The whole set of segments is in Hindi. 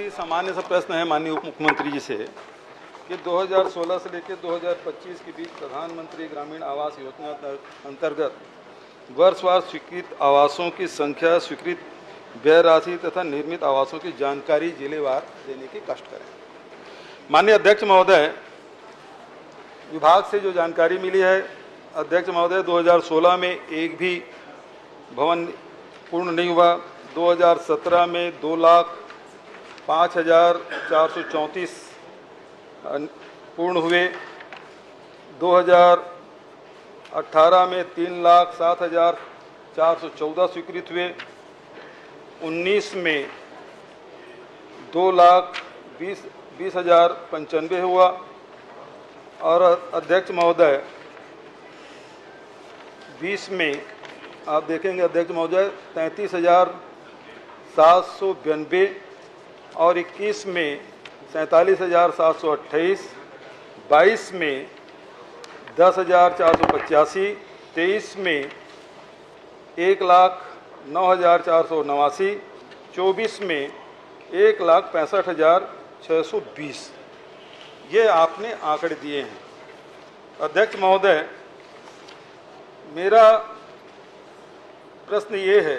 ही सामान्य सा प्रश्न है माननीय उप मुख्यमंत्री जी से कि 2016 से लेकर 2025 के बीच प्रधानमंत्री ग्रामीण आवास योजना अंतर्गत वर्षवार स्वीकृत आवासों की संख्या, स्वीकृत व्यय राशि तथा निर्मित आवासों की जानकारी जिलेवार देने की कष्ट करें। माननीय अध्यक्ष महोदय, विभाग से जो जानकारी मिली है, अध्यक्ष महोदय 2016 में एक भी भवन पूर्ण नहीं हुआ। 2017 में 2,05,434 पूर्ण हुए। 2018 में 3,07,414 स्वीकृत हुए। 19 में 2,20,95 हुआ। और अध्यक्ष महोदय 20 में आप देखेंगे अध्यक्ष महोदय 33,792 और 21 में 47,728, 22 में 10,485, 23 में 1,09,489, 24 में 1,65,620 ये आपने आंकड़े दिए हैं। अध्यक्ष महोदय, मेरा प्रश्न ये है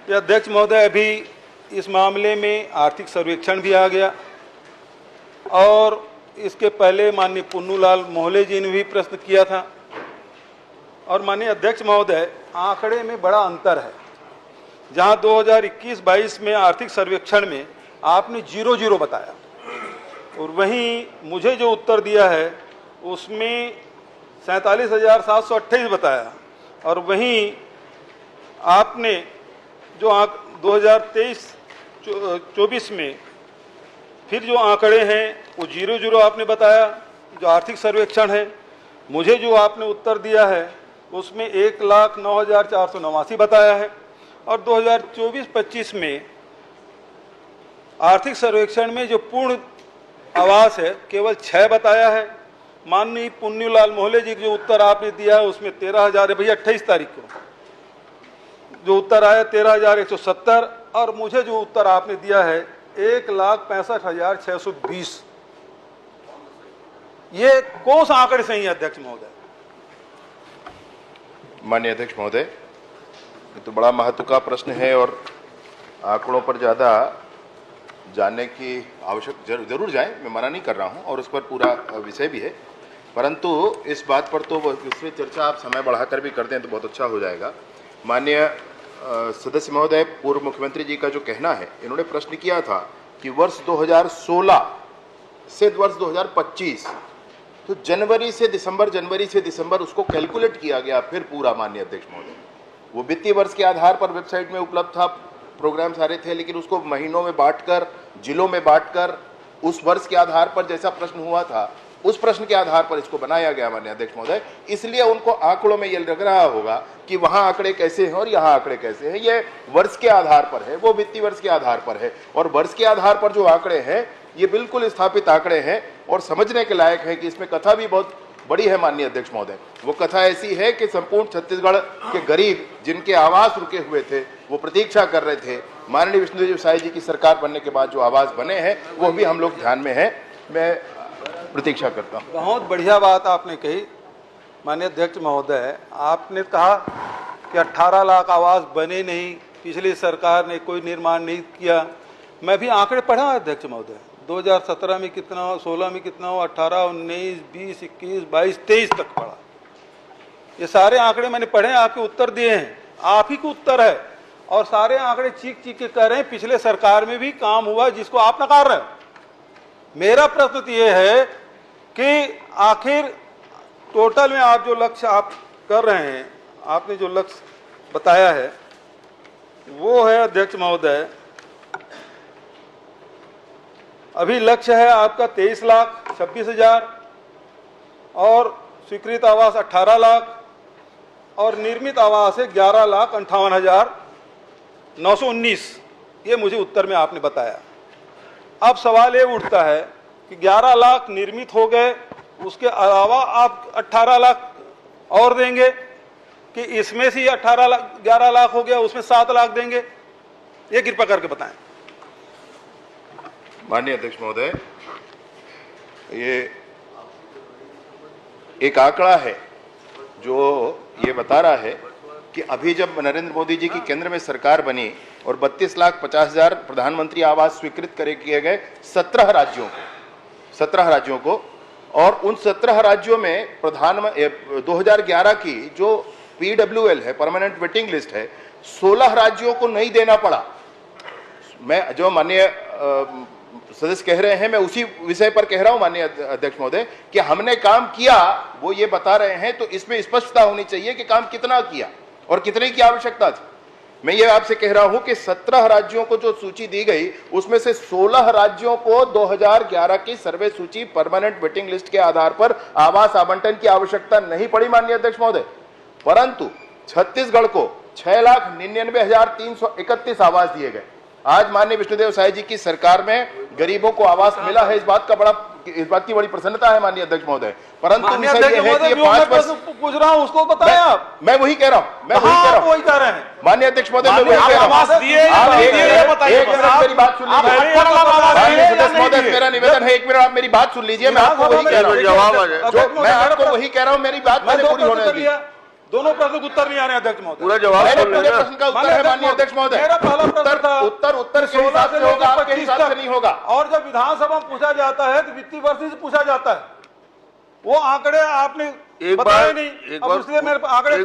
कि अध्यक्ष महोदय अभी इस मामले में आर्थिक सर्वेक्षण भी आ गया और इसके पहले माननीय पुन्नूलाल मोहले जी ने भी प्रश्न किया था। और माननीय अध्यक्ष महोदय, आंकड़े में बड़ा अंतर है। जहां 2021-22 में आर्थिक सर्वेक्षण में आपने 0 बताया और वहीं मुझे जो उत्तर दिया है उसमें 47,728 बताया। और वहीं आपने जो 2023-24 में फिर जो आंकड़े हैं वो 0 आपने बताया, जो आर्थिक सर्वेक्षण है। मुझे जो आपने उत्तर दिया है उसमें 1,09,489 बताया है। और 2024-25 में आर्थिक सर्वेक्षण में जो पूर्ण आवास है केवल 6 बताया है। माननीय पुन्नूलाल मोहले जी जो उत्तर आपने दिया है उसमें 13,000 है। भैया 28 तारीख को जो उत्तर आया 13,170 और मुझे जो उत्तर आपने दिया है 1,65,620। ये कौन सा आंकड़े सही है अध्यक्ष महोदय? माननीय अध्यक्ष महोदय, ये तो बड़ा महत्व का प्रश्न है और आंकड़ों पर ज़्यादा जानने की आवश्यक जरूर जाए, मैं मना नहीं कर रहा हूं और उस पर पूरा विषय भी है, परंतु इस बात पर तो इसमें चर्चा आप समय बढ़ाकर भी कर दें तो बहुत अच्छा हो जाएगा। माननीय सदस्य महोदय, पूर्व मुख्यमंत्री जी का जो कहना है, इन्होंने प्रश्न किया था कि वर्ष 2016 से वर्ष 2025 तो जनवरी से दिसंबर उसको कैलकुलेट किया गया फिर पूरा। माननीय अध्यक्ष महोदय, वो वित्तीय वर्ष के आधार पर वेबसाइट में उपलब्ध था, प्रोग्राम सारे थे, लेकिन उसको महीनों में बांटकर, जिलों में बांटकर उस वर्ष के आधार पर जैसा प्रश्न हुआ था उस प्रश्न के आधार पर इसको बनाया गया। माननीय अध्यक्ष महोदय, इसलिए उनको आंकड़ों में ये लग रहा होगा कि वहां आंकड़े कैसे हैं और यहाँ आंकड़े कैसे हैं। ये वर्ष के आधार पर है, वो वित्तीय वर्ष के आधार पर है और वर्ष के आधार पर जो आंकड़े हैं ये बिल्कुल स्थापित आंकड़े हैं और समझने के लायक है कि इसमें कथा भी बहुत बड़ी है। माननीय अध्यक्ष महोदय, वो कथा ऐसी है कि संपूर्ण छत्तीसगढ़ के गरीब जिनके आवास रुके हुए थे, वो प्रतीक्षा कर रहे थे। माननीय विष्णुदेव साई जी की सरकार बनने के बाद जो आवास बने हैं वो भी हम लोग ध्यान में है, मैं प्रतीक्षा करता हूँ। बहुत बढ़िया बात आपने कही माननीय अध्यक्ष महोदय। आपने कहा कि 18 लाख आवास बने नहीं, पिछली सरकार ने कोई निर्माण नहीं किया। मैं भी आंकड़े पढ़ा अध्यक्ष महोदय, 2017 में कितना हो, 16 में कितना हो, 18, 19, 20, 21, 22, 23 तक पढ़ा। ये सारे आंकड़े मैंने पढ़े, आपके उत्तर दिए हैं, आप ही को उत्तर है और सारे आंकड़े चीख के कह रहे हैं पिछले सरकार में भी काम हुआ जिसको आप नकार रहे हो। मेरा प्रश्न तो ये है कि आखिर टोटल में आप जो लक्ष्य आप कर रहे हैं, आपने जो लक्ष्य बताया है वो है अध्यक्ष महोदय, अभी लक्ष्य है आपका 23,26,000 और स्वीकृत आवास 18 लाख और निर्मित आवास है 11,58,919। ये मुझे उत्तर में आपने बताया। अब सवाल ये उठता है कि 11 लाख निर्मित हो गए, उसके अलावा आप 18 लाख और देंगे कि इसमें से 11 लाख हो गया, उसमें 7 लाख देंगे? ये कृपा करके बताएं। माननीय अध्यक्ष महोदय, ये एक आंकड़ा है जो ये बता रहा है कि अभी जब नरेंद्र मोदी जी की केंद्र में सरकार बनी और 32,50,000 प्रधानमंत्री आवास स्वीकृत किए गए 17 राज्यों को, और उन 17 राज्यों में 2011 की जो PWL है, परमानेंट वेटिंग लिस्ट है, 16 राज्यों को नहीं देना पड़ा। मैं जो माननीय सदस्य कह रहे हैं, मैं उसी विषय पर कह रहा हूं माननीय अध्यक्ष महोदय, कि हमने काम किया वो ये बता रहे हैं, तो इसमें स्पष्टता होनी चाहिए कि काम कितना किया और कितने की आवश्यकता थी। मैं ये आपसे कह रहा हूं कि 17 राज्यों को जो सूची दी गई, उसमें से 16 राज्यों को 2011 की सर्वे सूची परमानेंट वेटिंग लिस्ट के आधार पर आवास आवंटन की आवश्यकता नहीं पड़ी माननीय अध्यक्ष महोदय, परंतु छत्तीसगढ़ को 6,99,331 आवास दिए गए। आज माननीय विष्णुदेव साय जी की सरकार में गरीबों को आवास मिला है, इस बात की बड़ी प्रसन्नता है माननीय अध्यक्ष महोदय। परंतु विषय यह है कि 5 वर्ष पूछ रहा हूं, उसको बताएं आप। मैं वही कह रहा हूं, वही कह रहे हैं माननीय अध्यक्ष महोदय, मैं वही कह रहा हूं। एक मिनट मेरी बात सुन लीजिए माननीय सदस्य महोदय, मेरा निवेदन है, 1 मिनट आप मेरी बात सुन लीजिए। मैं आपको वही कह रहा हूँ, मैं आपको वही कह रहा हूँ, मेरी बात मैंने पूरी होने दी। दोनों प्रश्न उत्तर नहीं आ रहे अध्यक्ष महोदय। पूरा जवाब पूरे प्रश्न का उत्तर है माननीय अध्यक्ष महोदय। मेरा पहला प्रश्न था, उत्तर के हिसाब से होगा, आपके हिसाब से नहीं होगा। और जब विधानसभा में पूछा जाता है तो वित्तीय वर्ष से पूछा जाता है, वो आंकड़े आपने बताए नहीं। एक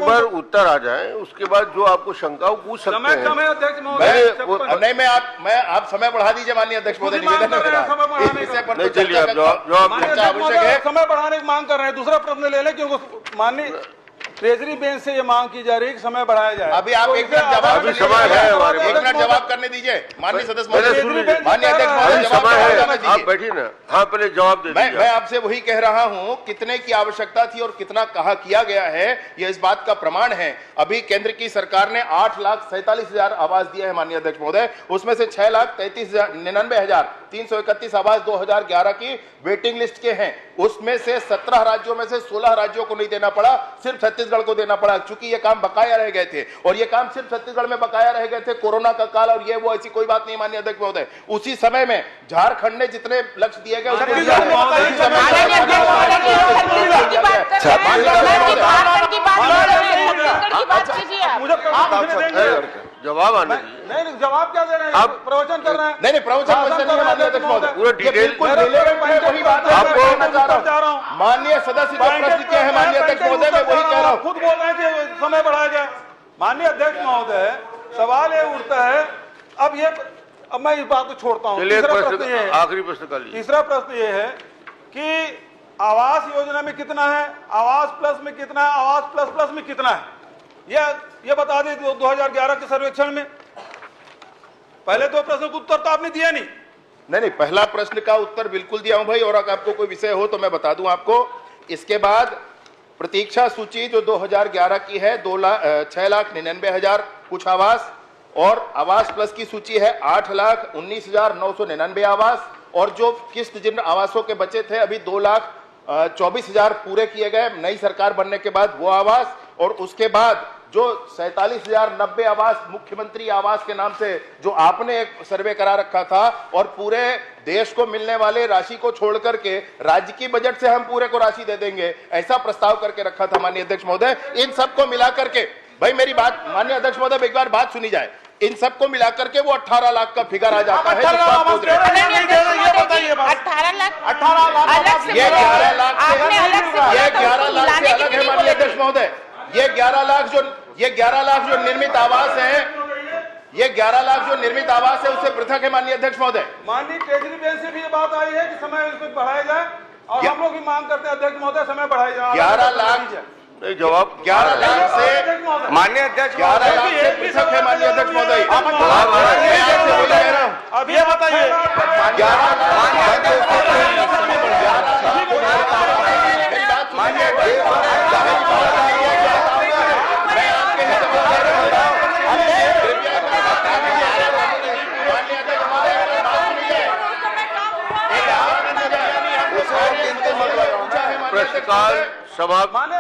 बार उत्तर आ जाए, उसके बाद जो आपको शंका हो पूछ सकते हैं। समय अध्यक्ष महोदय नहीं, मैं आप समय बढ़ा दीजिए माननीय अध्यक्ष महोदय, निवेदन है मेरा। इस विषय पर चलिए आप जवाब आवश्यक है। समय बढ़ाने की मांग कर रहे हैं। दूसरा प्रश्न ले लें, क्योंकि माननीय ट्रेजरी बेंच से ये मांग की जा रही है कि समय बढ़ाया जाए। अभी आप एक मिनट जवाब, एक मिनट जवाब करने दीजिए माननीय सदस्य महोदय, माननीय अध्यक्ष महोदय, आप बैठिए ना। हाँ, पहले जवाब दे। मैं आपसे वही कह रहा हूं, कितने की आवश्यकता थी और कितना कहा किया गया है, यह इस बात का प्रमाण है। अभी केंद्र की सरकार ने 8,47,000 आवास दिए हैं माननीय अध्यक्ष महोदय, उसमें से 6,99,331 आवास 2011 की वेटिंग लिस्ट के हैं। उसमें से 17 राज्यों में से 16 राज्यों को नहीं देना पड़ा, सिर्फ छत्तीसगढ़ को देना पड़ा, क्योंकि ये काम बकाया रह गए थे। और ये काम सिर्फ छत्तीसगढ़ में बकाया रह गए थे, कोरोना का काल और ये वो, ऐसी कोई बात नहीं माननीय अध्यक्ष महोदय। उसी समय में झारखंड ने जितने लक्ष्य दिए गए जवाब आने नहीं, जवाब क्या दे रहे हैं? आप प्रवचन कर रहे हैं। नहीं, प्रवचन नहीं है माननीय अध्यक्ष महोदय, पूरा डिटेल वही बात आपको माननीय सदस्य जो प्रश्न किए हैं माननीय अध्यक्ष महोदय, मैं वही कह रहा हूँ। खुद बोल रहे हैं कि समय बढ़ाया जाए। माननीय अध्यक्ष महोदय, सवाल ये उठता है, अब मैं इस बात को छोड़ता हूँ। आखिरी प्रश्न का लीजिए। तीसरा प्रश्न ये है कि आवास योजना में कितना है, आवास प्लस में कितना है, आवास प्लस प्लस में कितना है, ये बता दें 2011 के सर्वेक्षण में। पहले 2 प्रश्नों का उत्तर तो आपने दिया नहीं। नहीं, पहला प्रश्न का उत्तर बिल्कुल दिया हूं भाई, और अगर आपको कोई विषय हो तो मैं बता दूं आपको। इसके बाद प्रतीक्षा सूची जो 2011 की है 6,99,000 कुछ आवास, और आवास प्लस की सूची है 8,19,999 आवास, और जो किस्त जिन आवासों के बचे थे अभी 2,24,000 पूरे किए गए नई सरकार बनने के बाद वो आवास, और उसके बाद जो 47,090 आवास मुख्यमंत्री आवास के नाम से जो आपने एक सर्वे करा रखा था, और पूरे देश को मिलने वाले राशि को छोड़ करके राज्य की बजट से हम पूरे को राशि दे देंगे, ऐसा प्रस्ताव करके रखा था माननीय अध्यक्ष महोदय। इन सबको मिलाकर के, भाई मेरी बात माननीय अध्यक्ष महोदय एक बार बात सुनी जाए, इन सबको मिलाकर के वो 18 लाख का फिगर आ जाता है। 18 लाख, ये 11 लाख से अलग है माननीय अध्यक्ष महोदय। ये 11 लाख जो निर्मित आवास है, ये 11 लाख जो निर्मित आवास है उससे पृथक है माननीय अध्यक्ष महोदय। माननीय ट्रेजरी बेंच से भी ये बात आई है कि समय इसमें बढ़ाया जाए, और हम लोग भी मांग करते हैं अध्यक्ष महोदय समय बढ़ाया जाए। 11 लाख जवाब 11 लाख से माननीय अध्यक्ष 11 लाख से पृथक है माननीय अध्यक्ष महोदय। अब ये बताइए, 11 प्रश्नकाल समाप्त।